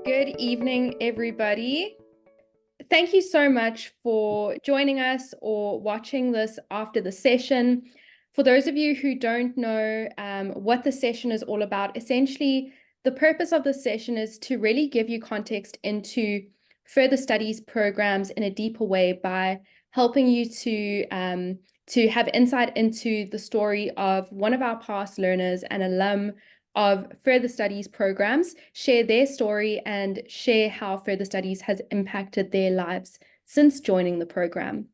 Good evening, everybody. Thank you so much for joining us or watching this after the session. For those of you who don't know what the session is all about, essentially, the purpose of the session is to really give you context into further studies programs in a deeper way by helping you to have insight into the story of one of our past learners and alum of further studies programs, share their story and share how further studies has impacted their lives since joining the program.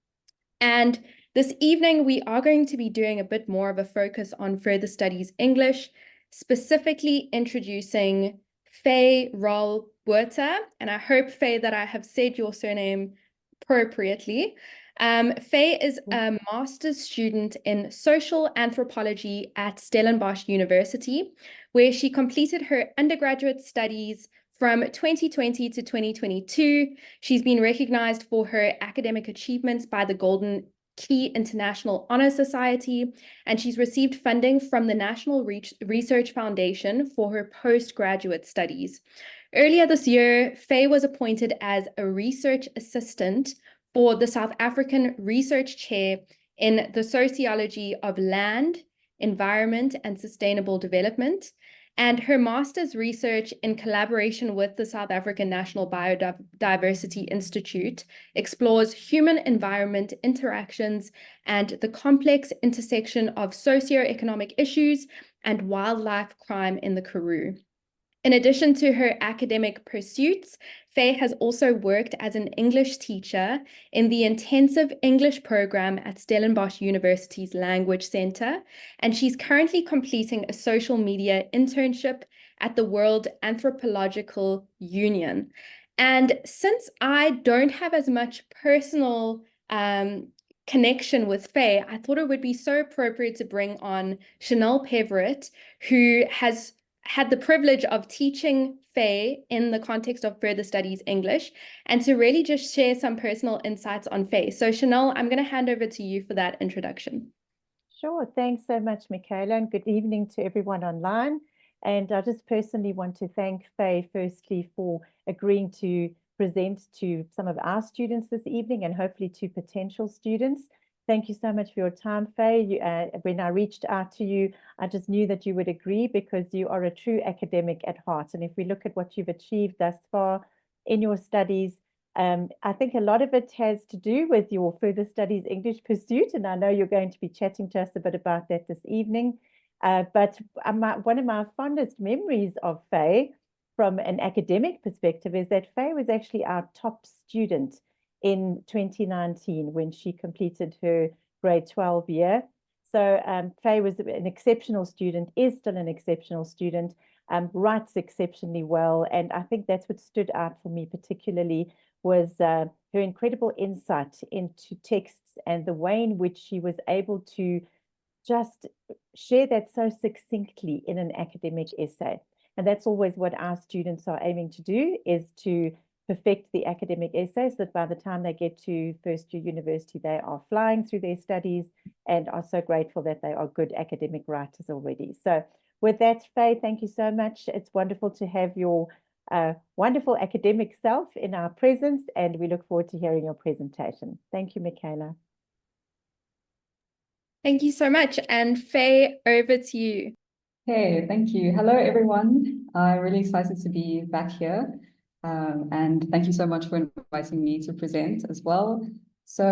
And this evening, we are going to be doing a bit more of a focus on further studies English, specifically introducing Faye Rahl-Botha. And I hope, Faye, that I have said your surname appropriately. Faye is a master's student in social anthropology at Stellenbosch University, where she completed her undergraduate studies from 2020 to 2022. She's been recognized for her academic achievements by the Golden Key International Honor Society, and she's received funding from the National Research Foundation for her postgraduate studies. Earlier this year, Faye was appointed as a research assistant for the South African Research Chair in the Sociology of Land, Environment and Sustainable Development. And her master's research in collaboration with the South African National Biodiversity Institute explores human-environment interactions and the complex intersection of socio-economic issues and wildlife crime in the Karoo. In addition to her academic pursuits, Faye has also worked as an English teacher in the intensive English program at Stellenbosch University's Language Centre, and she's currently completing a social media internship at the World Anthropological Union. And since I don't have as much personal connection with Faye, I thought it would be so appropriate to bring on Chanel Peverett, who has had the privilege of teaching Faye in the context of further studies English, and to really just share some personal insights on Faye. So Chanel, I'm going to hand over to you for that introduction. Sure. Thanks so much, Michaela, and good evening to everyone online. And I just personally want to thank Faye firstly for agreeing to present to some of our students this evening and hopefully to potential students. Thank you so much for your time, Faye. When I reached out to you, I just knew that you would agree because you are a true academic at heart. And if we look at what you've achieved thus far in your studies, I think a lot of it has to do with your further studies English pursuit. And I know you're going to be chatting to us a bit about that this evening. But one of my fondest memories of Faye from an academic perspective is that Faye was actually our top student in 2019 when she completed her grade 12 year. So Faye was an exceptional student, is still an exceptional student, writes exceptionally well. And I think that's what stood out for me particularly was her incredible insight into texts and the way in which she was able to just share that so succinctly in an academic essay. And that's always what our students are aiming to do, is to perfect the academic essay so that by the time they get to first year university, they are flying through their studies and are so grateful that they are good academic writers already. So with that, Faye, thank you so much. It's wonderful to have your wonderful academic self in our presence, and we look forward to hearing your presentation. Thank you, Michaela. Thank you so much. And Faye, over to you. Hey, thank you. Hello, everyone. I'm really excited to be back here. And thank you so much for inviting me to present as well. So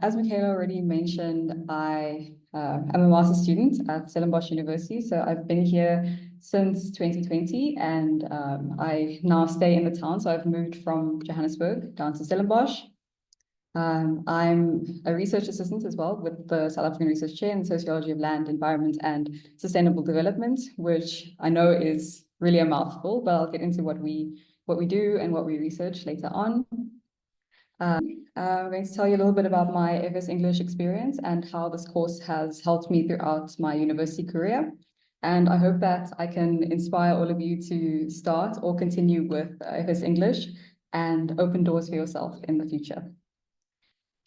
as Michaela already mentioned, I am a master's student at Stellenbosch University. So I've been here since 2020 and I now stay in the town. So I've moved from Johannesburg down to Stellenbosch. I'm a research assistant as well with the South African Research Chair in Sociology of Land, Environment and Sustainable Development, which I know is really a mouthful, but I'll get into what we do and what we research later on. I'm going to tell you a little bit about my FS English experience and how this course has helped me throughout my university career. And I hope that I can inspire all of you to start or continue with FS English and open doors for yourself in the future.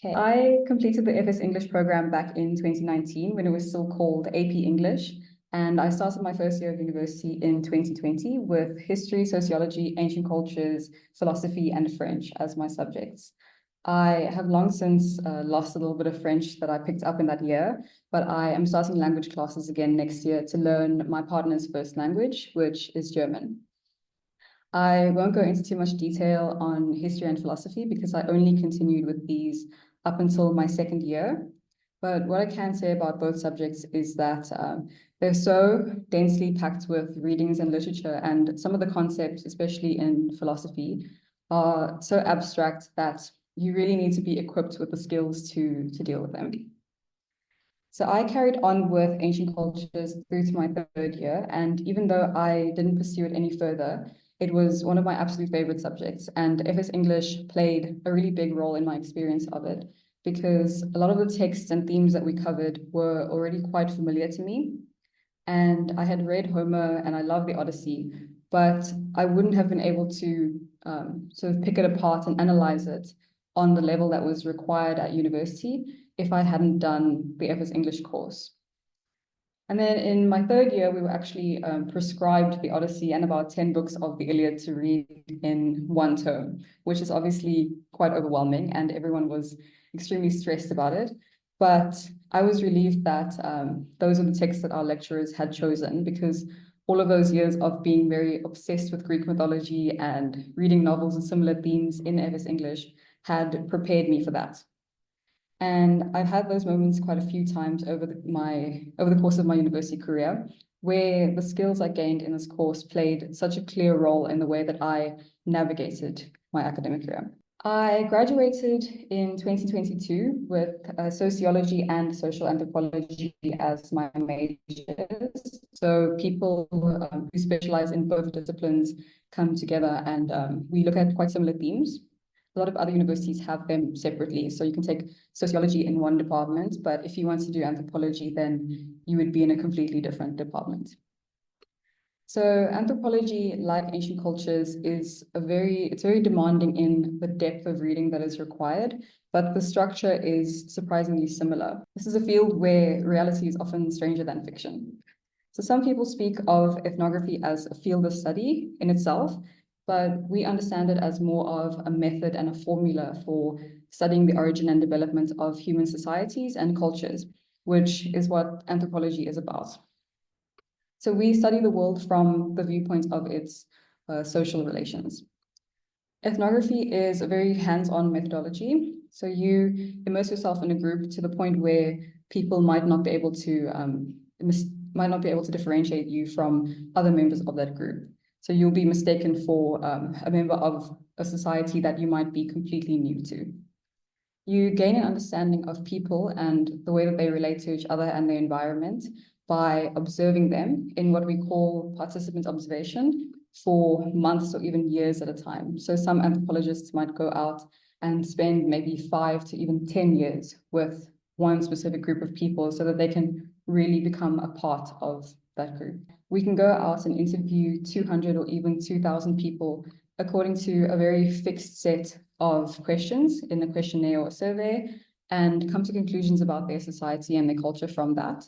Okay, I completed the FS English program back in 2019 when it was still called AP English. and I started my first year of university in 2020 with history, sociology, ancient cultures, philosophy, and French as my subjects. I have long since lost a little bit of French that I picked up in that year, but I am starting language classes again next year to learn my partner's first language, which is German. I won't go into too much detail on history and philosophy because I only continued with these up until my second year. But what I can say about both subjects is that they're so densely packed with readings and literature, and some of the concepts, especially in philosophy, are so abstract that you really need to be equipped with the skills to deal with them. So I carried on with ancient cultures through to my third year, and even though I didn't pursue it any further, it was one of my absolute favorite subjects, and FS English played a really big role in my experience of it, because a lot of the texts and themes that we covered were already quite familiar to me. And I had read Homer and I love the Odyssey, but I wouldn't have been able to sort of pick it apart and analyze it on the level that was required at university if I hadn't done the FS English course. And then in my third year, we were actually prescribed the Odyssey and about 10 books of the Iliad to read in one term, which is obviously quite overwhelming, and everyone was extremely stressed about it. But I was relieved that those are the texts that our lecturers had chosen, because all of those years of being very obsessed with Greek mythology and reading novels and similar themes in FS English had prepared me for that. And I've had those moments quite a few times over the course of my university career, where the skills I gained in this course played such a clear role in the way that I navigated my academic career. I graduated in 2022 with sociology and social anthropology as my majors. So people who specialize in both disciplines come together, and we look at quite similar themes. A lot of other universities have them separately. So you can take sociology in one department, but if you want to do anthropology, then you would be in a completely different department. So anthropology, like ancient cultures, is it's very demanding in the depth of reading that is required, but the structure is surprisingly similar. This is a field where reality is often stranger than fiction. So some people speak of ethnography as a field of study in itself, but we understand it as more of a method and a formula for studying the origin and development of human societies and cultures, which is what anthropology is about. So we study the world from the viewpoint of its social relations. Ethnography is a very hands-on methodology. So you immerse yourself in a group to the point where people might not be able to differentiate you from other members of that group. So you'll be mistaken for a member of a society that you might be completely new to. You gain an understanding of people and the way that they relate to each other and their environment by observing them in what we call participant observation for months or even years at a time. So some anthropologists might go out and spend maybe 5 to even 10 years with one specific group of people so that they can really become a part of that group. We can go out and interview 200 or even 2,000 people according to a very fixed set of questions in a questionnaire or a survey, and come to conclusions about their society and their culture from that.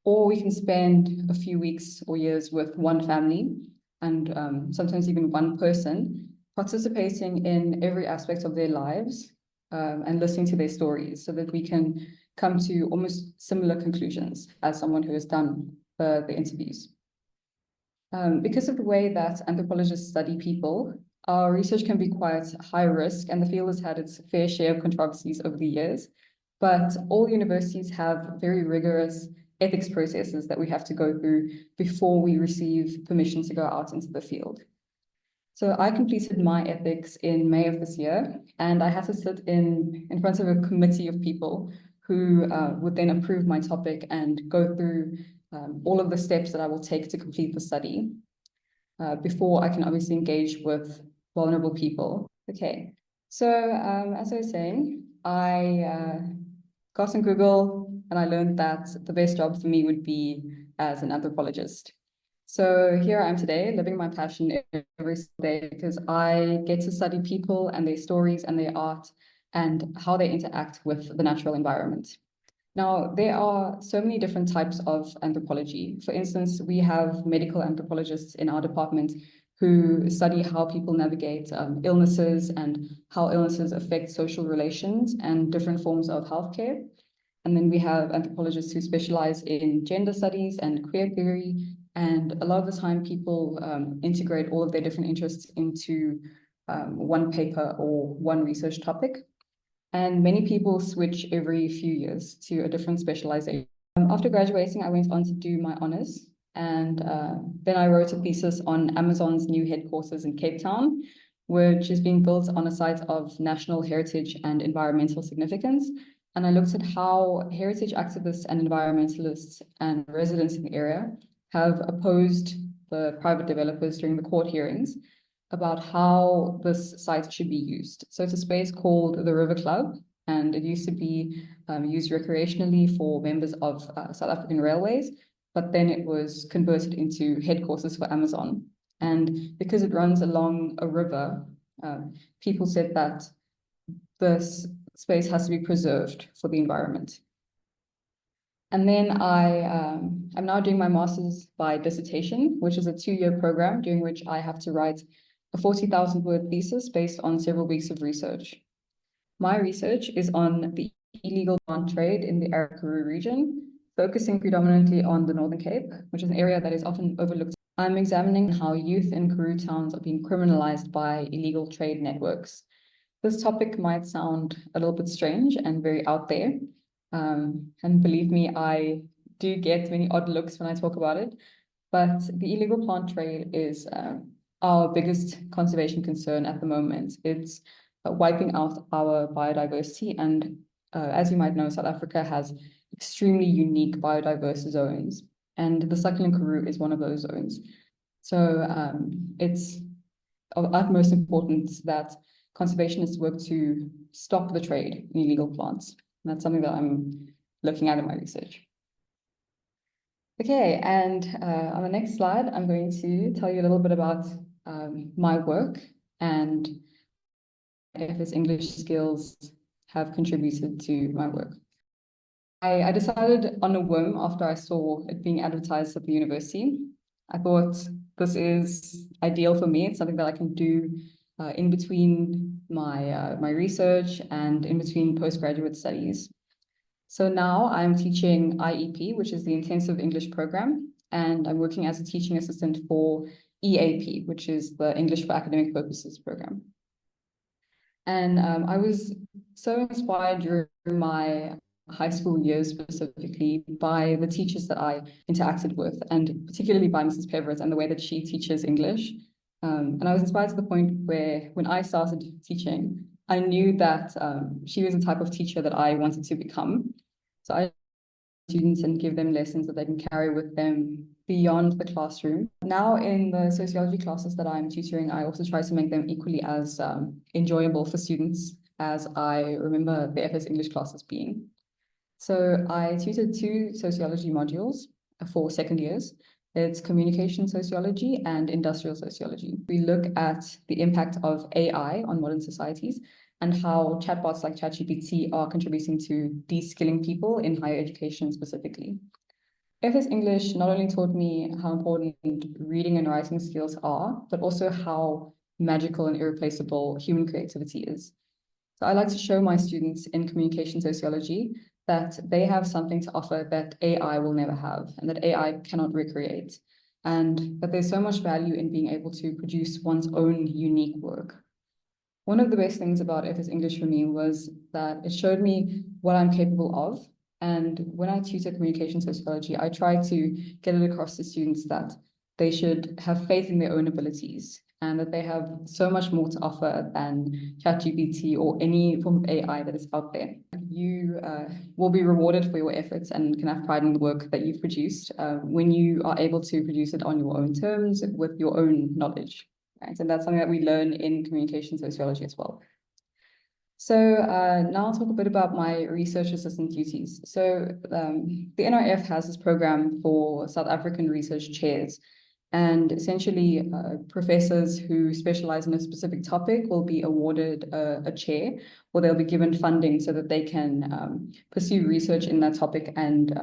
Or we can spend a few weeks or years with one family and sometimes even one person, participating in every aspect of their lives and listening to their stories so that we can come to almost similar conclusions as someone who has done the interviews. Because of the way that anthropologists study people, our research can be quite high risk, and the field has had its fair share of controversies over the years. But all universities have very rigorous ethics processes that we have to go through before we receive permission to go out into the field. So I completed my ethics in May of this year, and I had to sit in front of a committee of people who would then approve my topic and go through all of the steps that I will take to complete the study before I can obviously engage with vulnerable people. Okay, so as I was saying, I got on Google and I learned that the best job for me would be as an anthropologist. So here I am today, living my passion every day because I get to study people and their stories and their art and how they interact with the natural environment. Now, there are so many different types of anthropology. For instance, we have medical anthropologists in our department who study how people navigate illnesses and how illnesses affect social relations and different forms of healthcare. And then we have anthropologists who specialize in gender studies and queer theory. And a lot of the time, people integrate all of their different interests into one paper or one research topic. And many people switch every few years to a different specialization. After graduating, I went on to do my honors. And then I wrote a thesis on Amazon's new headquarters in Cape Town, which is being built on a site of national heritage and environmental significance. And I looked at how heritage activists and environmentalists and residents in the area have opposed the private developers during the court hearings about how this site should be used. So it's a space called the River Club, and it used to be used recreationally for members of South African Railways, but then it was converted into headquarters for Amazon. And because it runs along a river, people said that this space has to be preserved for the environment. And then I'm now doing my master's by dissertation, which is a 2-year program during which I have to write a 40,000-word thesis based on several weeks of research. My research is on the illegal plant trade in the Karoo region, focusing predominantly on the Northern Cape, which is an area that is often overlooked. I'm examining how youth in Karoo towns are being criminalized by illegal trade networks. This topic might sound a little bit strange and very out there. And believe me, I do get many odd looks when I talk about it, but the illegal plant trade is our biggest conservation concern at the moment. It's wiping out our biodiversity. And as you might know, South Africa has extremely unique biodiverse zones. And the succulent Karoo is one of those zones. So it's of utmost importance that conservationists work to stop the trade in illegal plants. And that's something that I'm looking at in my research. Okay, and on the next slide, I'm going to tell you a little bit about my work and if its English skills have contributed to my work. I decided on a whim after I saw it being advertised at the university. I thought this is ideal for me. It's something that I can do in between my research and in between postgraduate studies. So now I'm teaching IEP, which is the Intensive English Program, and I'm working as a teaching assistant for EAP, which is the English for Academic Purposes program. And I was so inspired during my high school years specifically by the teachers that I interacted with, and particularly by Mrs. Peverett and the way that she teaches English. And I was inspired to the point where when I started teaching, I knew that she was the type of teacher that I wanted to become. So I students and give them lessons that they can carry with them beyond the classroom. Now in the sociology classes that I'm tutoring, I also try to make them equally as enjoyable for students as I remember the FS English classes being. So I tutored 2 sociology modules for second years. It's communication sociology and industrial sociology. We look at the impact of AI on modern societies and how chatbots like ChatGPT are contributing to de-skilling people in higher education specifically. FS English not only taught me how important reading and writing skills are, but also how magical and irreplaceable human creativity is. So I like to show my students in communication sociology that they have something to offer that AI will never have, and that AI cannot recreate, and that there's so much value in being able to produce one's own unique work. One of the best things about FS English for me was that it showed me what I'm capable of. And when I tutor communication sociology, I try to get it across to students that they should have faith in their own abilities and that they have so much more to offer than ChatGPT or any form of AI that is out there. You will be rewarded for your efforts and can have pride in the work that you've produced when you are able to produce it on your own terms with your own knowledge. Right? And that's something that we learn in communication sociology as well. So now I'll talk a bit about my research assistant duties. So the NRF has this program for South African research chairs. And essentially, professors who specialize in a specific topic will be awarded a chair, or they'll be given funding so that they can pursue research in that topic and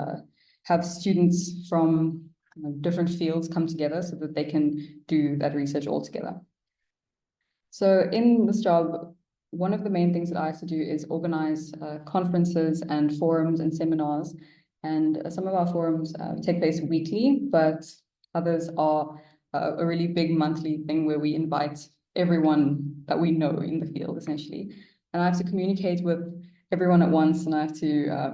have students from different fields come together so that they can do that research all together. So in this job, one of the main things that I have to do is organize conferences and forums and seminars. And some of our forums take place weekly, but others are a really big monthly thing where we invite everyone that we know in the field, essentially. And I have to communicate with everyone at once, and I have to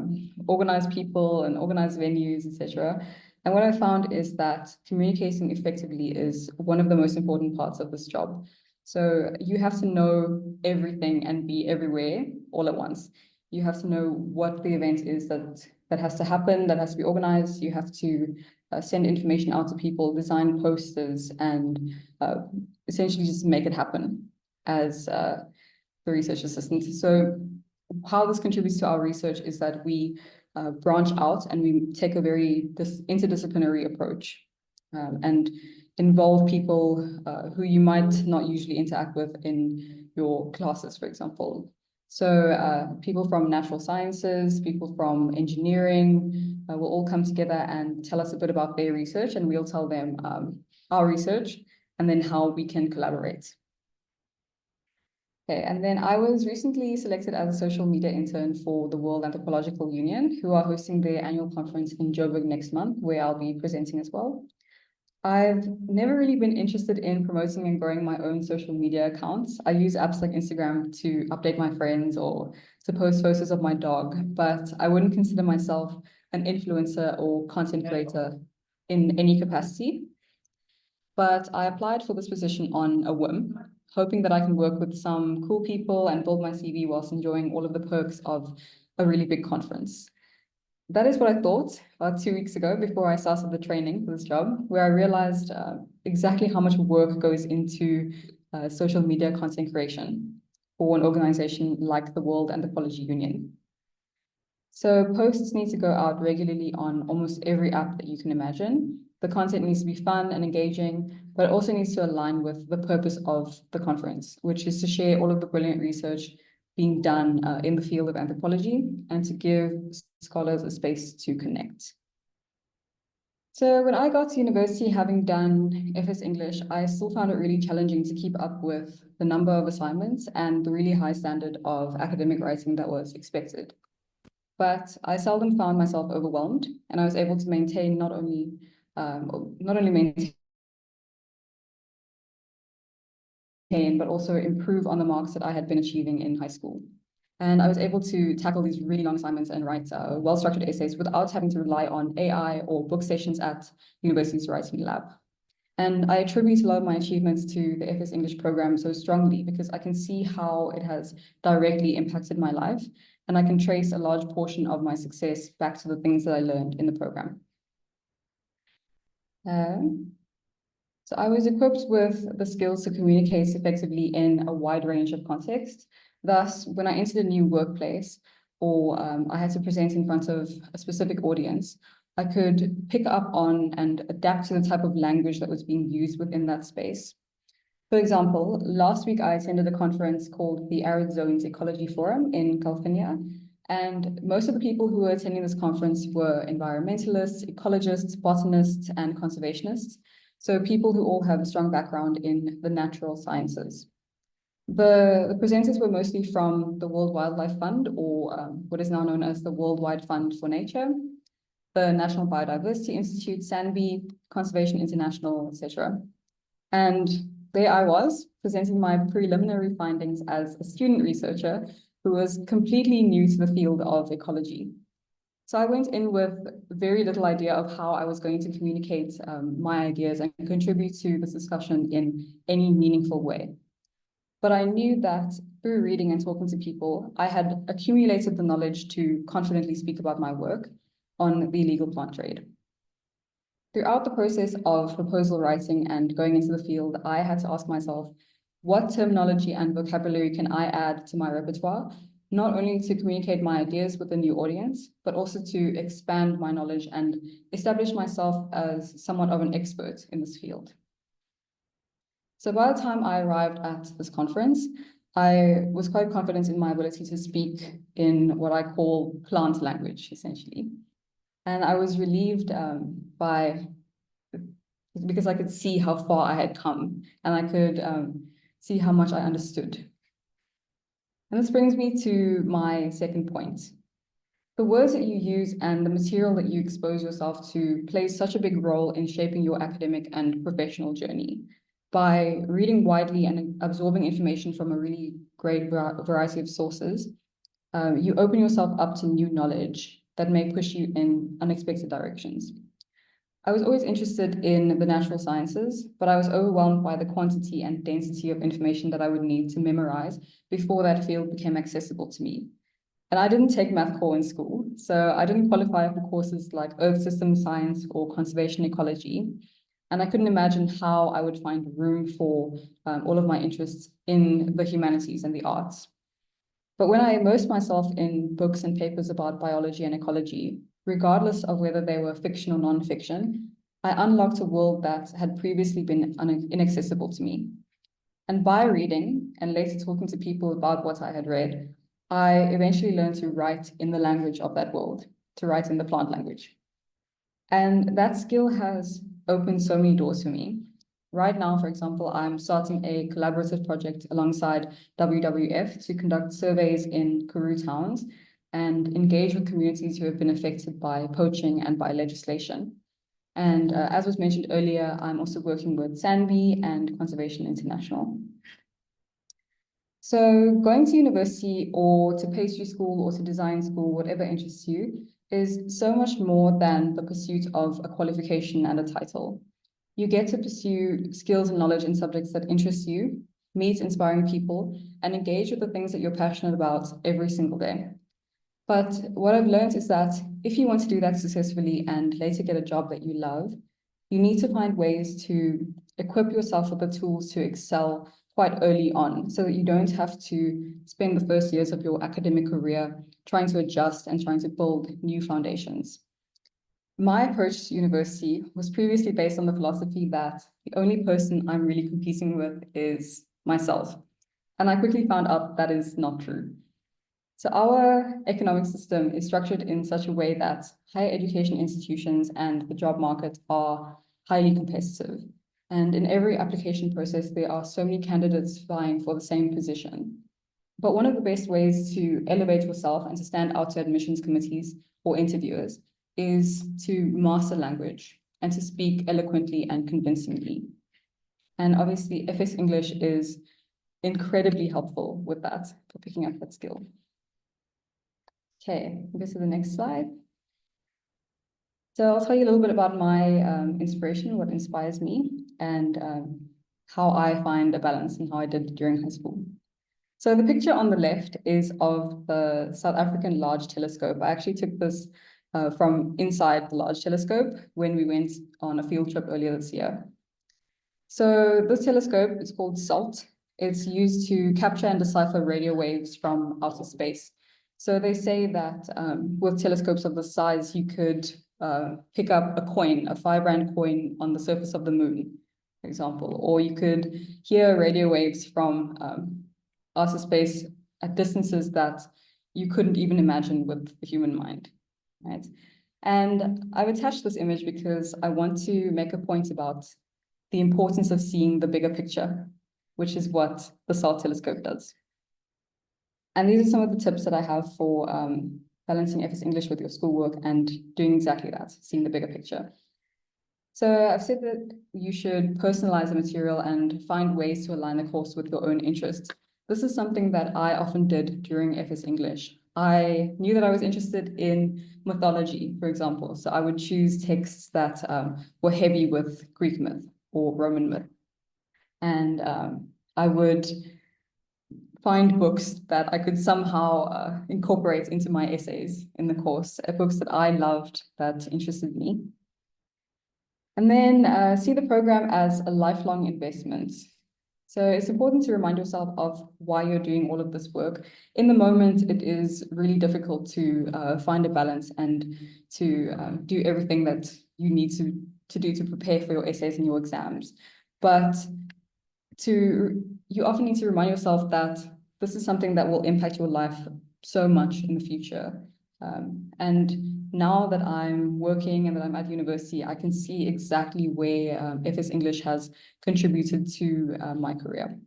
organize people and organize venues, etc. And what I found is that communicating effectively is one of the most important parts of this job. So you have to know everything and be everywhere all at once. You have to know what the event is that has to happen, that has to be organized. You have to send information out to people, design posters, and essentially just make it happen as the research assistant. So how this contributes to our research is that we branch out and we take a very interdisciplinary approach and involve people who you might not usually interact with in your classes, for example. So people from natural sciences, people from engineering will all come together and tell us a bit about their research, and we'll tell them our research and then how we can collaborate. Okay, and then I was recently selected as a social media intern for the World Anthropological Union, who are hosting their annual conference in Joburg next month, where I'll be presenting as well. I've never really been interested in promoting and growing my own social media accounts. I use apps like Instagram to update my friends or to post photos of my dog, but I wouldn't consider myself an influencer or content creator in any capacity. But I applied for this position on a whim, hoping that I can work with some cool people and build my CV whilst enjoying all of the perks of a really big conference. That is what I thought about 2 weeks ago before I started the training for this job, where I realized exactly how much work goes into social media content creation for an organization like the World Anthropology Union. So posts need to go out regularly on almost every app that you can imagine. The content needs to be fun and engaging, but it also needs to align with the purpose of the conference, which is to share all of the brilliant research being done in the field of anthropology and to give scholars a space to connect. So when I got to university, having done FS English, I still found it really challenging to keep up with the number of assignments and the really high standard of academic writing that was expected. But I seldom found myself overwhelmed, and I was able to maintain not only maintain, but also improve on the marks that I had been achieving in high school. And I was able to tackle these really long assignments and write well-structured essays without having to rely on AI or book stations at university's writing lab. And I attribute a lot of my achievements to the FS English program so strongly because I can see how it has directly impacted my life, and I can trace a large portion of my success back to the things that I learned in the program. So I was equipped with the skills to communicate effectively in a wide range of contexts. Thus, when I entered a new workplace or I had to present in front of a specific audience, I could pick up on and adapt to the type of language that was being used within that space. For example, last week I attended a conference called the Arid Zones Ecology Forum in California, and most of the people who were attending this conference were environmentalists, ecologists, botanists, and conservationists. So people who all have a strong background in the natural sciences. The presenters were mostly from the World Wildlife Fund, or what is now known as the Worldwide Fund for Nature, the National Biodiversity Institute, SANBI, Conservation International, etc. And there I was, presenting my preliminary findings as a student researcher who was completely new to the field of ecology. So I went in with very little idea of how I was going to communicate my ideas and contribute to this discussion in any meaningful way. But I knew that through reading and talking to people, I had accumulated the knowledge to confidently speak about my work on the illegal plant trade. Throughout the process of proposal writing and going into the field, I had to ask myself, what terminology and vocabulary can I add to my repertoire not only to communicate my ideas with a new audience, but also to expand my knowledge and establish myself as somewhat of an expert in this field. So by the time I arrived at this conference, I was quite confident in my ability to speak in what I call plant language, essentially. And I was relieved because I could see how far I had come, and I could see how much I understood. And this brings me to my second point. The words that you use and the material that you expose yourself to plays such a big role in shaping your academic and professional journey. By reading widely and absorbing information from a really great variety of sources, you open yourself up to new knowledge that may push you in unexpected directions. I was always interested in the natural sciences, but I was overwhelmed by the quantity and density of information that I would need to memorize before that field became accessible to me. And I didn't take math core in school, so I didn't qualify for courses like Earth System Science or Conservation Ecology. And I couldn't imagine how I would find room for all of my interests in the humanities and the arts. But when I immersed myself in books and papers about biology and ecology, regardless of whether they were fiction or non-fiction, I unlocked a world that had previously been inaccessible to me. And by reading and later talking to people about what I had read, I eventually learned to write in the language of that world, to write in the plant language. And that skill has opened so many doors for me. Right now, for example, I'm starting a collaborative project alongside WWF to conduct surveys in Karoo towns and engage with communities who have been affected by poaching and by legislation. And as was mentioned earlier, I'm also working with SANBI and Conservation International. So going to university or to pastry school or to design school, whatever interests you, is so much more than the pursuit of a qualification and a title. You get to pursue skills and knowledge in subjects that interest you, meet inspiring people, and engage with the things that you're passionate about every single day. But what I've learned is that if you want to do that successfully and later get a job that you love, you need to find ways to equip yourself with the tools to excel quite early on so that you don't have to spend the first years of your academic career trying to adjust and trying to build new foundations. My approach to university was previously based on the philosophy that the only person I'm really competing with is myself. And I quickly found out that is not true. So our economic system is structured in such a way that higher education institutions and the job market are highly competitive. And in every application process, there are so many candidates vying for the same position. But one of the best ways to elevate yourself and to stand out to admissions committees or interviewers is to master language and to speak eloquently and convincingly. And obviously, FS English is incredibly helpful with that, for picking up that skill. Okay, we'll go to the next slide. So I'll tell you a little bit about my inspiration, what inspires me, and how I find a balance and how I did during high school. So the picture on the left is of the South African Large Telescope. I actually took this from inside the Large Telescope when we went on a field trip earlier this year. So this telescope is called SALT. It's used to capture and decipher radio waves from outer space. So they say that with telescopes of this size, you could pick up a coin, a 5 Rand coin on the surface of the moon, for example, or you could hear radio waves from outer space at distances that you couldn't even imagine with the human mind, right? And I've attached this image because I want to make a point about the importance of seeing the bigger picture, which is what the SALT telescope does. And these are some of the tips that I have for balancing FS English with your schoolwork and doing exactly that, seeing the bigger picture. So I've said that you should personalize the material and find ways to align the course with your own interests. This is something that I often did during FS English. I knew that I was interested in mythology, for example, so I would choose texts that were heavy with Greek myth or Roman myth. And I would find books that I could somehow incorporate into my essays in the course, books that I loved, that interested me. And then see the program as a lifelong investment. So it's important to remind yourself of why you're doing all of this work. In the moment, it is really difficult to find a balance and to do everything that you need to do to prepare for your essays and your exams. But you often need to remind yourself that this is something that will impact your life so much in the future. And now that I'm working and that I'm at university, I can see exactly where FS English has contributed to my career.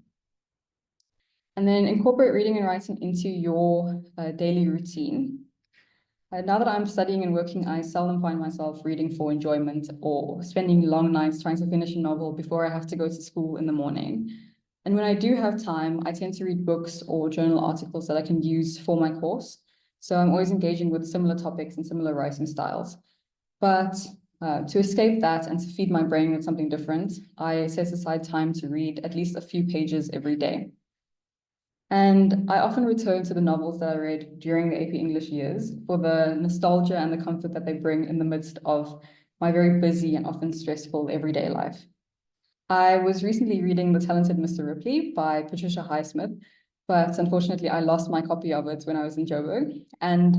And then incorporate reading and writing into your daily routine. Now that I'm studying and working, I seldom find myself reading for enjoyment or spending long nights trying to finish a novel before I have to go to school in the morning. And when I do have time, I tend to read books or journal articles that I can use for my course. So I'm always engaging with similar topics and similar writing styles. But to escape that and to feed my brain with something different, I set aside time to read at least a few pages every day. And I often return to the novels that I read during the AP English years for the nostalgia and the comfort that they bring in the midst of my very busy and often stressful everyday life. I was recently reading The Talented Mr. Ripley by Patricia Highsmith, but unfortunately I lost my copy of it when I was in Joburg, and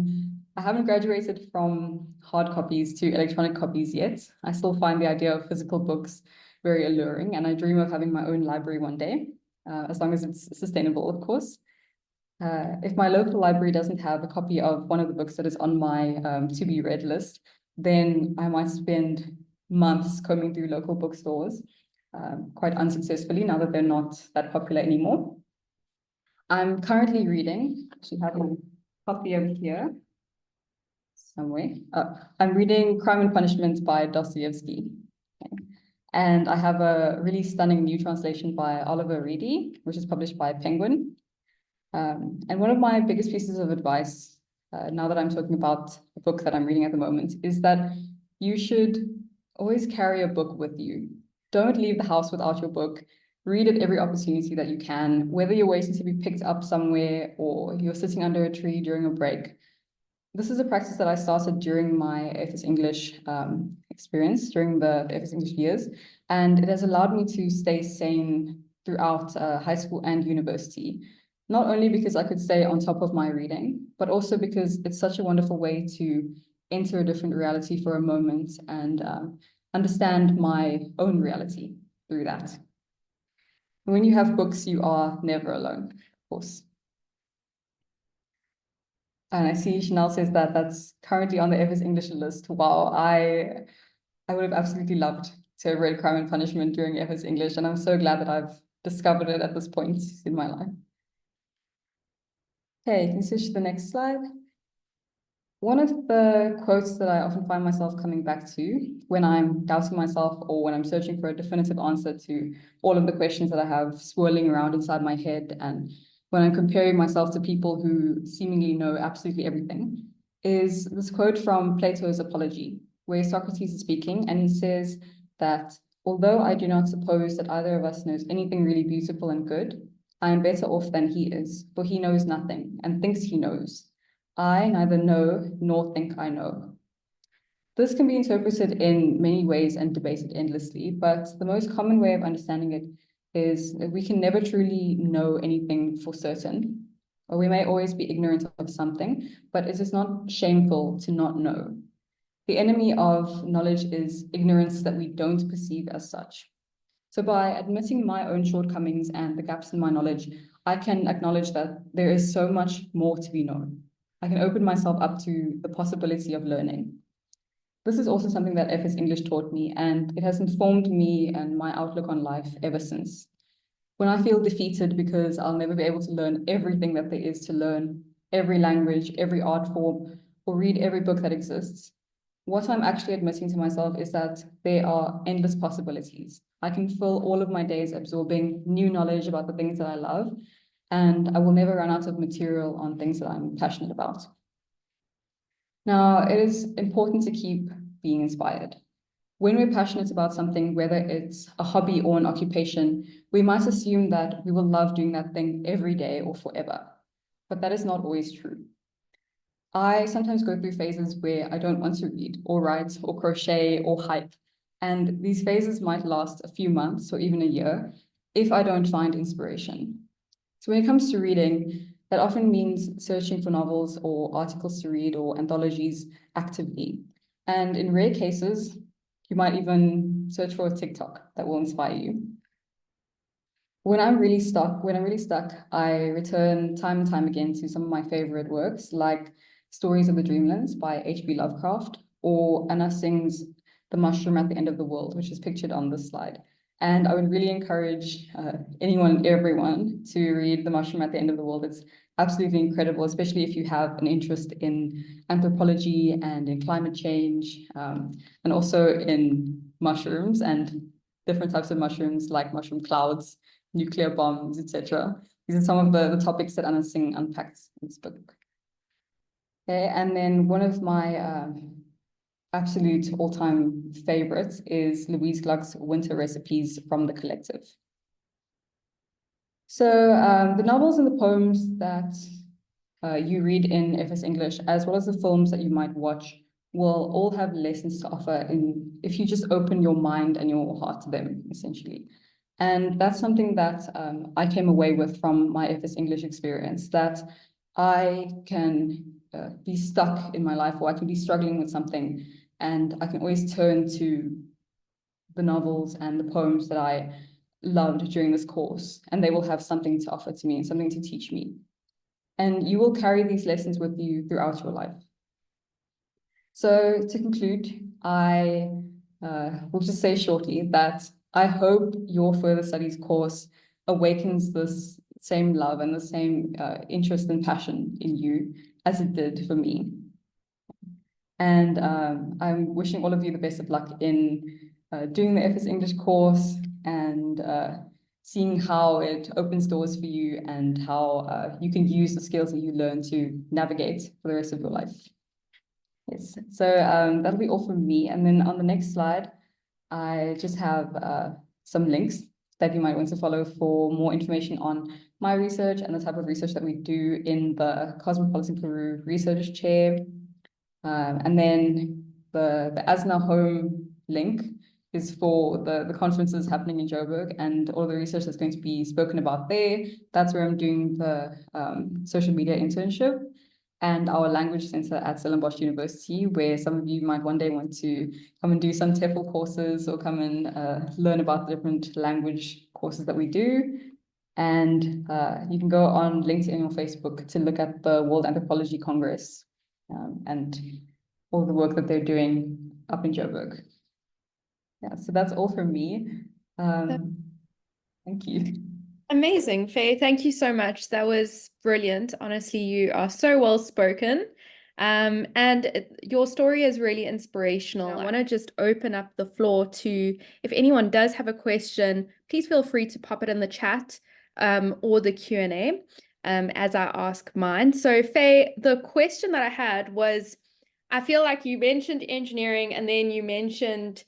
I haven't graduated from hard copies to electronic copies yet. I still find the idea of physical books very alluring, and I dream of having my own library one day. As long as it's sustainable, of course. If my local library doesn't have a copy of one of the books that is on my to-be-read list, then I might spend months combing through local bookstores, quite unsuccessfully now that they're not that popular anymore. I'm currently reading, actually have a copy over here somewhere. I'm reading Crime and Punishment by Dostoevsky. Okay. And I have a really stunning new translation by Oliver Reedy, which is published by Penguin. And one of my biggest pieces of advice, now that I'm talking about a book that I'm reading at the moment, is that you should always carry a book with you. Don't leave the house without your book. Read at every opportunity that you can, whether you're waiting to be picked up somewhere or you're sitting under a tree during a break. This is a practice that I started during my FS English experience, during the FS English years, and it has allowed me to stay sane throughout high school and university. Not only because I could stay on top of my reading, but also because it's such a wonderful way to enter a different reality for a moment and understand my own reality through that. When you have books, you are never alone, of course. And I see Chanel says that that's currently on the FS English list. Wow, I would have absolutely loved to have read Crime and Punishment during FS English, and I'm so glad that I've discovered it at this point in my life. Okay, can you switch to the next slide? One of the quotes that I often find myself coming back to when I'm doubting myself or when I'm searching for a definitive answer to all of the questions that I have swirling around inside my head, and when I'm comparing myself to people who seemingly know absolutely everything, is this quote from Plato's Apology, where Socrates is speaking, and he says that, although I do not suppose that either of us knows anything really beautiful and good, I am better off than he is, for he knows nothing and thinks he knows. I neither know nor think I know. This can be interpreted in many ways and debated endlessly, but the most common way of understanding it is that we can never truly know anything for certain, or we may always be ignorant of something, but it is not shameful to not know. The enemy of knowledge is ignorance that we don't perceive as such. So by admitting my own shortcomings and the gaps in my knowledge, I can acknowledge that there is so much more to be known. I can open myself up to the possibility of learning. This is also something that FS English taught me, and it has informed me and my outlook on life ever since. When I feel defeated because I'll never be able to learn everything that there is to learn, every language, every art form, or read every book that exists, what I'm actually admitting to myself is that there are endless possibilities. I can fill all of my days absorbing new knowledge about the things that I love, and I will never run out of material on things that I'm passionate about. Now, it is important to keep being inspired. When we're passionate about something, whether it's a hobby or an occupation, we might assume that we will love doing that thing every day or forever, but that is not always true. I sometimes go through phases where I don't want to read or write or crochet or hike, and these phases might last a few months or even a year, if I don't find inspiration. So when it comes to reading, that often means searching for novels or articles to read or anthologies actively. And in rare cases, you might even search for a TikTok that will inspire you. When I'm really stuck, I return time and time again to some of my favorite works, like Stories of the Dreamlands by H.P. Lovecraft, or Anna Singh's The Mushroom at the End of the World, which is pictured on this slide. And I would really encourage anyone and everyone to read The Mushroom at the End of the World. It's absolutely incredible, especially if you have an interest in anthropology and in climate change, and also in mushrooms and different types of mushrooms like mushroom clouds, nuclear bombs, etc. These are some of the topics that Anna Singh unpacks in this book. Okay, and then one of my absolute all-time favorites is Louise Gluck's Winter Recipes from the Collective. So the novels and the poems that you read in FS English, as well as the films that you might watch, will all have lessons to offer if you just open your mind and your heart to them, essentially. And that's something that I came away with from my FS English experience, that I can be stuck in my life, or I can be struggling with something, and I can always turn to the novels and the poems that I loved during this course, and they will have something to offer to me and something to teach me. And you will carry these lessons with you throughout your life. So to conclude, I will just say shortly that I hope your further studies course awakens this same love and the same interest and passion in you as it did for me. And I'm wishing all of you the best of luck in doing the FS English course and seeing how it opens doors for you and how you can use the skills that you learn to navigate for the rest of your life. Yes, so that'll be all from me. And then on the next slide, I just have some links that you might want to follow for more information on my research and the type of research that we do in the Cosmopolitan Karoo Research Chair. And then the Asna Home link is for the conferences happening in Joburg and all the research that's going to be spoken about there. That's where I'm doing the social media internship, and our language center at Stellenbosch University, where some of you might one day want to come and do some TEFL courses or come and learn about the different language courses that we do. And you can go on LinkedIn or Facebook to look at the World Anthropology Congress and all the work that they're doing up in Joburg. Yeah, so that's all from me. Thank you. Amazing, Faye. Thank you so much. That was brilliant. Honestly, you are so well spoken. And your story is really inspirational. I want to just open up the floor to, if anyone does have a question, please feel free to pop it in the chat or the Q&A as I ask mine. So Faye, the question that I had was, I feel like you mentioned engineering and then you mentioned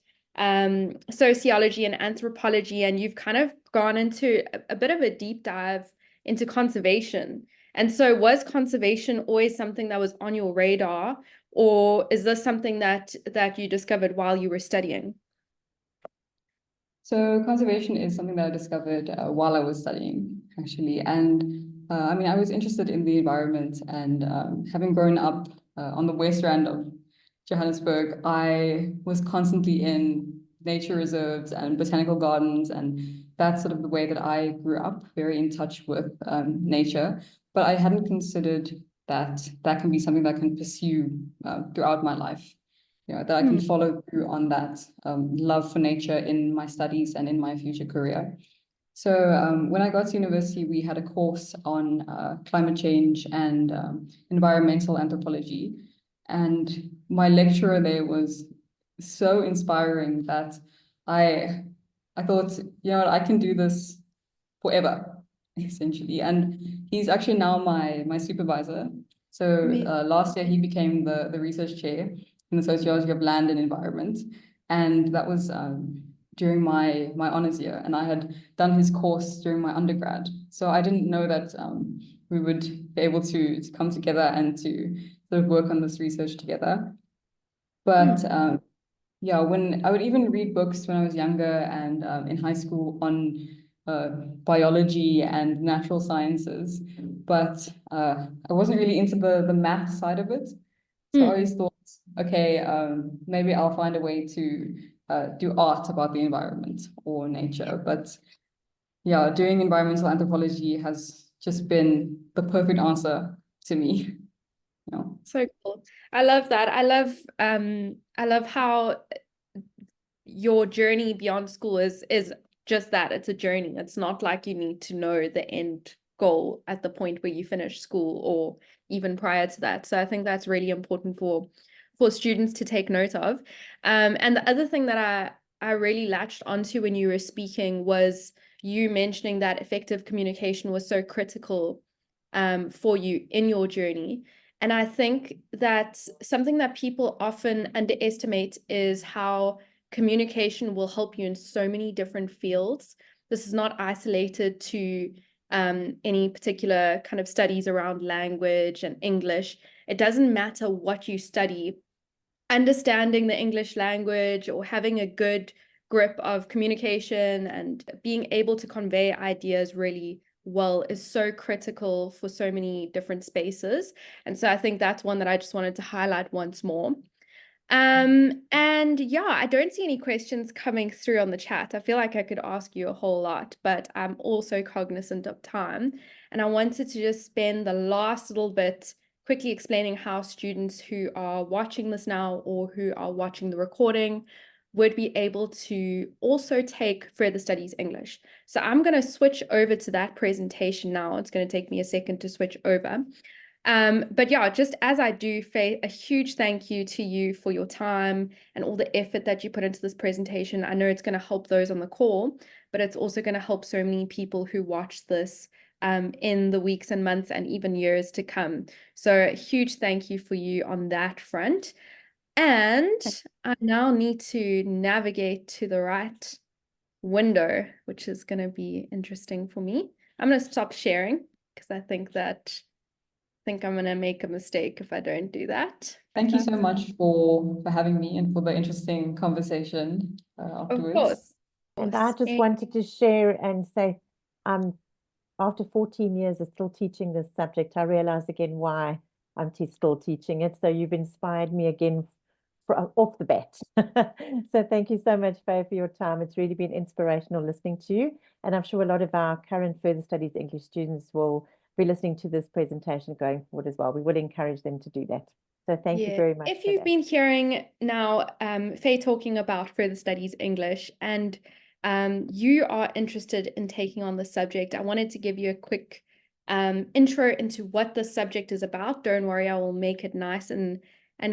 sociology and anthropology, and you've kind of gone into a bit of a deep dive into conservation. And so was conservation always something that was on your radar, or is this something that you discovered while you were studying? So conservation is something that I discovered while I was studying, actually. And I mean, I was interested in the environment, and having grown up on the west rand of Johannesburg, I was constantly in nature reserves and botanical gardens, and that's sort of the way that I grew up, very in touch with nature. But I hadn't considered that that can be something that I can pursue throughout my life. You know, that I can follow through on that love for nature in my studies and in my future career. So when I got to university, we had a course on climate change and environmental anthropology. And my lecturer there was so inspiring that I thought, you know, I can do this forever, essentially. And he's actually now my supervisor. So last year he became the research chair in the Sociology of Land and Environment. And that was during my honors year. And I had done his course during my undergrad. So I didn't know that we would be able to come together and to sort of work on this research together. But yeah, when I would even read books when I was younger and in high school on biology and natural sciences, but I wasn't really into the math side of it. So I always thought, okay, maybe I'll find a way to do art about the environment or nature. But yeah, doing environmental anthropology has just been the perfect answer to me. So cool. I love that. I love how your journey beyond school is just that. It's a journey. It's not like you need to know the end goal at the point where you finish school or even prior to that. So I think that's really important for students to take note of. And the other thing that I really latched onto when you were speaking was you mentioning that effective communication was so critical for you in your journey. And I think that something that people often underestimate is how communication will help you in so many different fields. This is not isolated to any particular kind of studies around language and English. It doesn't matter what you study. Understanding the English language or having a good grip of communication and being able to convey ideas really well is so critical for so many different spaces. And so I think that's one that I just wanted to highlight once more. And yeah, I don't see any questions coming through on the chat. I feel like I could ask you a whole lot, but I'm also cognizant of time. And I wanted to just spend the last little bit quickly explaining how students who are watching this now or who are watching the recording would be able to also take further studies English. So I'm going to switch over to that presentation now. It's going to take me a second to switch over. But yeah, just as I do, Faye, a huge thank you to you for your time and all the effort that you put into this presentation. I know it's going to help those on the call, but it's also going to help so many people who watch this in the weeks and months and even years to come. So a huge thank you for you on that front. And I now need to navigate to the right window, which is going to be interesting for me. I'm going to stop sharing because I think I'm going to make a mistake if I don't do that. Thank you so much for having me and for the interesting conversation afterwards. Of course. And I just wanted to share and say, after 14 years of still teaching this subject, I realize again why I'm still teaching it. So you've inspired me again off the bat. So thank you so much, Faye, for your time. It's really been inspirational listening to you. And I'm sure a lot of our current further studies English students will be listening to this presentation going forward as well. We would encourage them to do that. So thank you very much. If you've been hearing now Faye talking about further studies English and you are interested in taking on the subject, I wanted to give you a quick intro into what the subject is about. Don't worry, I will make it nice and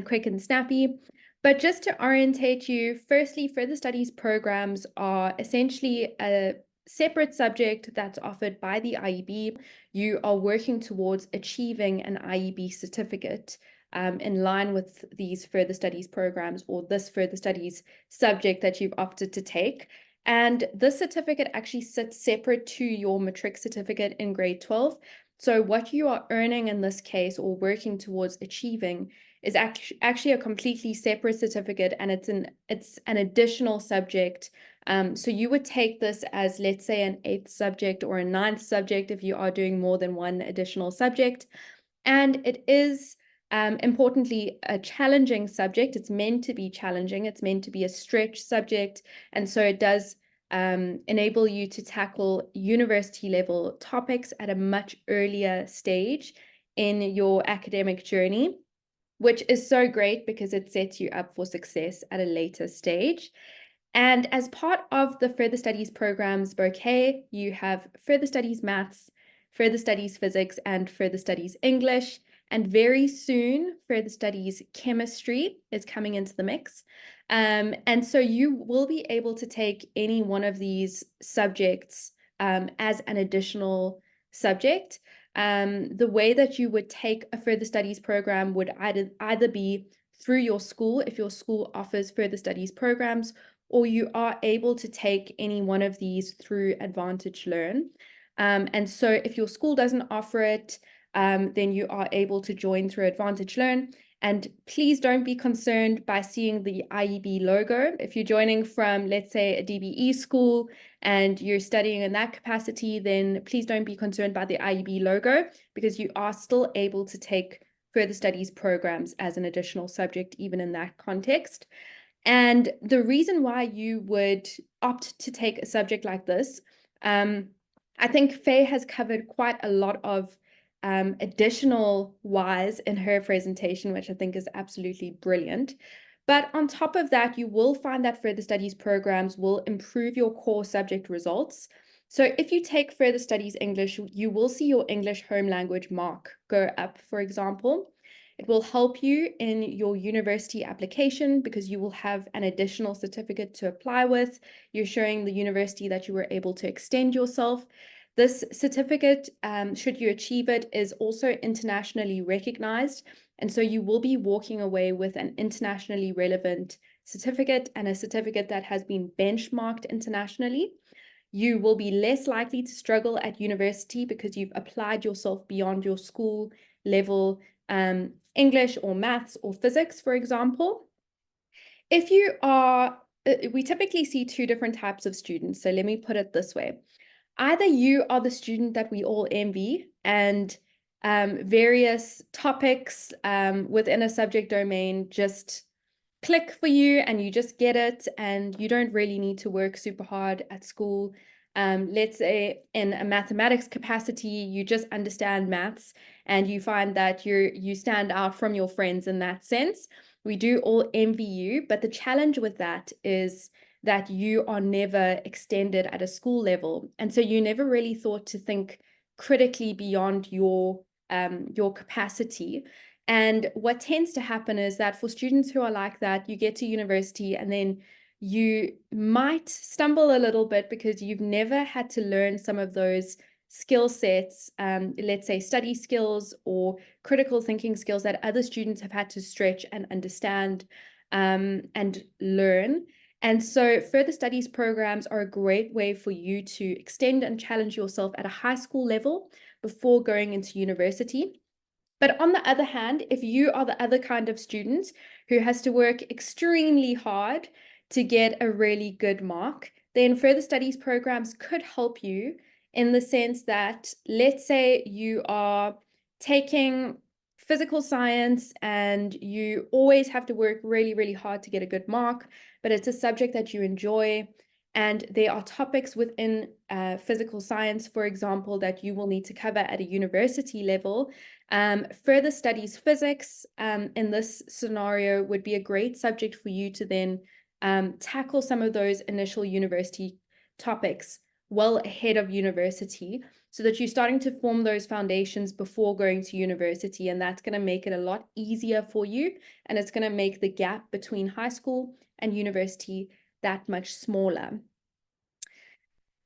quick and snappy. But just to orientate you, firstly, further studies programs are essentially a separate subject that's offered by the IEB. You are working towards achieving an IEB certificate in line with these further studies programs or this further studies subject that you've opted to take. And this certificate actually sits separate to your matric certificate in grade 12. So what you are earning in this case or working towards achieving is actually a completely separate certificate, and it's an additional subject. So you would take this as, let's say, an 8th subject or a 9th subject if you are doing more than one additional subject. And it is importantly a challenging subject. It's meant to be challenging. It's meant to be a stretch subject. And so it does enable you to tackle university level topics at a much earlier stage in your academic journey, which is so great because it sets you up for success at a later stage. And as part of the further studies programs bouquet, you have further studies maths, further studies physics, and further studies English. And very soon, further studies chemistry is coming into the mix. And so you will be able to take any one of these subjects as an additional subject. The way that you would take a further studies program would either be through your school, if your school offers further studies programs, or you are able to take any one of these through Advantage Learn. And so if your school doesn't offer it, then you are able to join through Advantage Learn. And please don't be concerned by seeing the IEB logo. If you're joining from, let's say, a DBE school and you're studying in that capacity, then please don't be concerned by the IEB logo, because you are still able to take further studies programs as an additional subject, even in that context. And the reason why you would opt to take a subject like this, I think Faye has covered quite a lot of additional whys in her presentation, which I think is absolutely brilliant. But on top of that, you will find that further studies programs will improve your core subject results. So if you take further studies English, you will see your English home language mark go up, for example. It will help you in your university application because you will have an additional certificate to apply with. You're showing the university that you were able to extend yourself. This certificate, should you achieve it, is also internationally recognized. And so you will be walking away with an internationally relevant certificate and a certificate that has been benchmarked internationally. You will be less likely to struggle at university because you've applied yourself beyond your school level English or maths or physics, for example. If you are, we typically see two different types of students. So let me put it this way. Either you are the student that we all envy, and various topics within a subject domain just click for you and you just get it and you don't really need to work super hard at school. Let's say in a mathematics capacity, you just understand maths and you find that you stand out from your friends in that sense. We do all envy you, but the challenge with that is that you are never extended at a school level. And so you never really thought to think critically beyond your capacity. And what tends to happen is that for students who are like that, you get to university and then you might stumble a little bit because you've never had to learn some of those skill sets, let's say study skills or critical thinking skills that other students have had to stretch and understand and learn. And so further studies programs are a great way for you to extend and challenge yourself at a high school level before going into university. But on the other hand, if you are the other kind of student who has to work extremely hard to get a really good mark, then further studies programs could help you in the sense that, let's say you are taking physical science and you always have to work really, really hard to get a good mark, but it's a subject that you enjoy. And there are topics within physical science, for example, that you will need to cover at a university level. Further studies physics in this scenario would be a great subject for you to then tackle some of those initial university topics well ahead of university, so that you're starting to form those foundations before going to university. And that's going to make it a lot easier for you. And it's going to make the gap between high school and university that much smaller.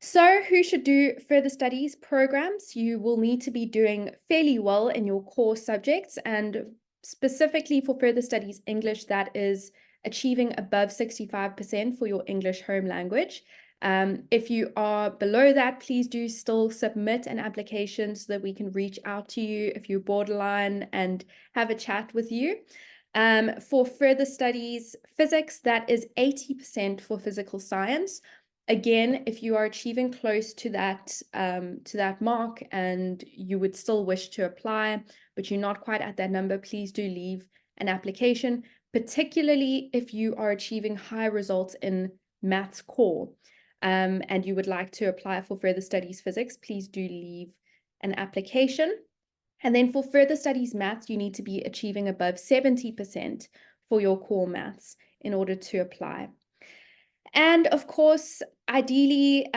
So who should do further studies programs? You will need to be doing fairly well in your core subjects, and specifically for further studies English, that is achieving above 65% for your English home language. If you are below that, please do still submit an application so that we can reach out to you if you're borderline and have a chat with you. For further studies physics, that is 80% for physical science. Again, if you are achieving close to that mark and you would still wish to apply, but you're not quite at that number, please do leave an application, particularly if you are achieving high results in maths core. And you would like to apply for further studies physics, please do leave an application. And then for further studies maths, you need to be achieving above 70% for your core maths in order to apply. And of course, ideally,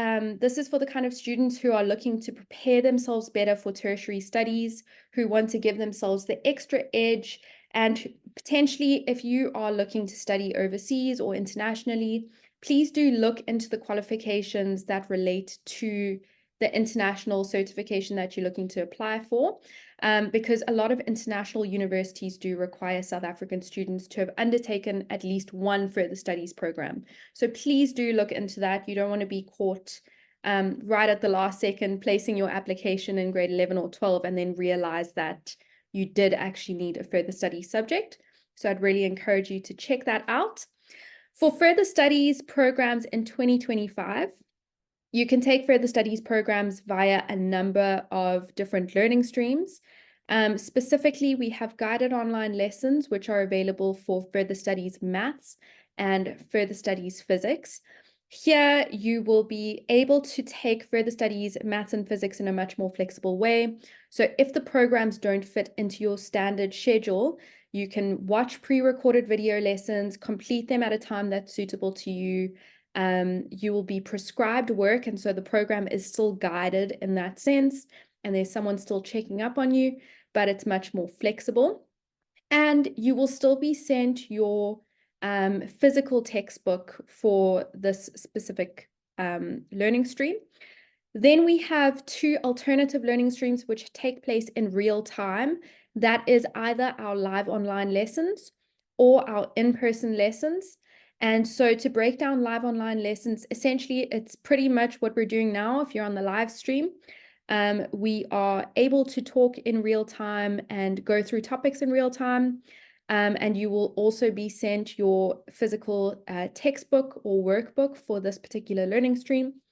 this is for the kind of students who are looking to prepare themselves better for tertiary studies, who want to give themselves the extra edge. And potentially, if you are looking to study overseas or internationally, please do look into the qualifications that relate to the international certification that you're looking to apply for, because a lot of international universities do require South African students to have undertaken at least one further studies program. So please do look into that. You don't want to be caught right at the last second placing your application in grade 11 or 12 and then realize that you did actually need a further study subject. So I'd really encourage you to check that out. For further studies programs in 2025, you can take further studies programs via a number of different learning streams. Specifically, we have guided online lessons, which are available for further studies maths and further studies physics. Here, you will be able to take further studies maths and physics in a much more flexible way. So if the programs don't fit into your standard schedule, you can watch pre-recorded video lessons, complete them at a time that's suitable to you. You will be prescribed work, and so the program is still guided in that sense, and there's someone still checking up on you, but it's much more flexible. And you will still be sent your physical textbook for this specific learning stream. Then we have 2 alternative learning streams which take place in real time. That is either our live online lessons or our in-person lessons. And so to break down live online lessons, essentially it's pretty much what we're doing now. If you're on the live stream, we are able to talk in real time and go through topics in real time. And you will also be sent your physical textbook or workbook for this particular learning stream.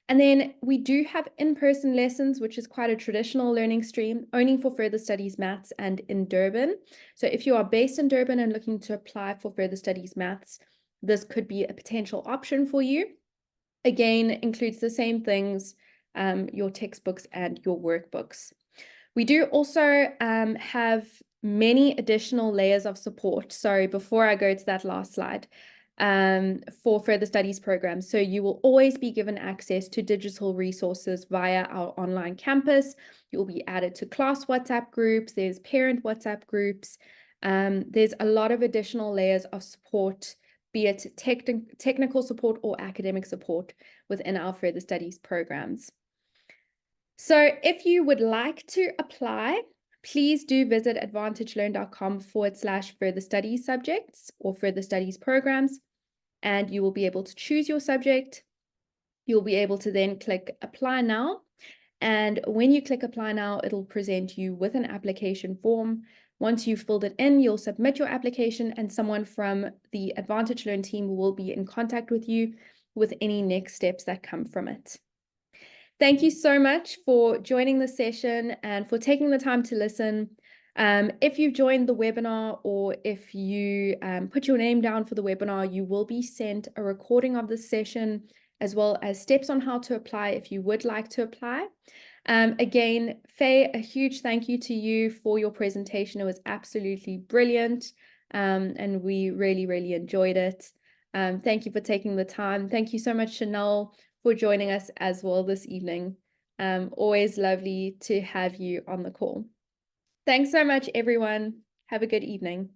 And then we do have in-person lessons, which is quite a traditional learning stream, only for further studies maths and in Durban. So if you are based in Durban and looking to apply for further studies maths, this could be a potential option for you. Again, includes the same things, your textbooks and your workbooks. We do also have many additional layers of support. Sorry, before I go to that last slide. For further studies programs. So you will always be given access to digital resources via our online campus. You'll be added to class WhatsApp groups. There's parent WhatsApp groups. There's a lot of additional layers of support, be it technical support or academic support within our further studies programs. So if you would like to apply, please do visit advantagelearn.com/further studies subjects or further studies programs, and you will be able to choose your subject. You'll be able to then click apply now. And when you click apply now, it'll present you with an application form. Once you've filled it in, you'll submit your application and someone from the Advantage Learn team will be in contact with you with any next steps that come from it. Thank you so much for joining the session and for taking the time to listen. If you've joined the webinar or if you put your name down for the webinar, you will be sent a recording of this session as well as steps on how to apply if you would like to apply. Again, Faye, a huge thank you to you for your presentation. It was absolutely brilliant and we really, really enjoyed it. Thank you for taking the time. Thank you so much, Chanel, for joining us as well this evening. Always lovely to have you on the call. Thanks so much, everyone. Have a good evening.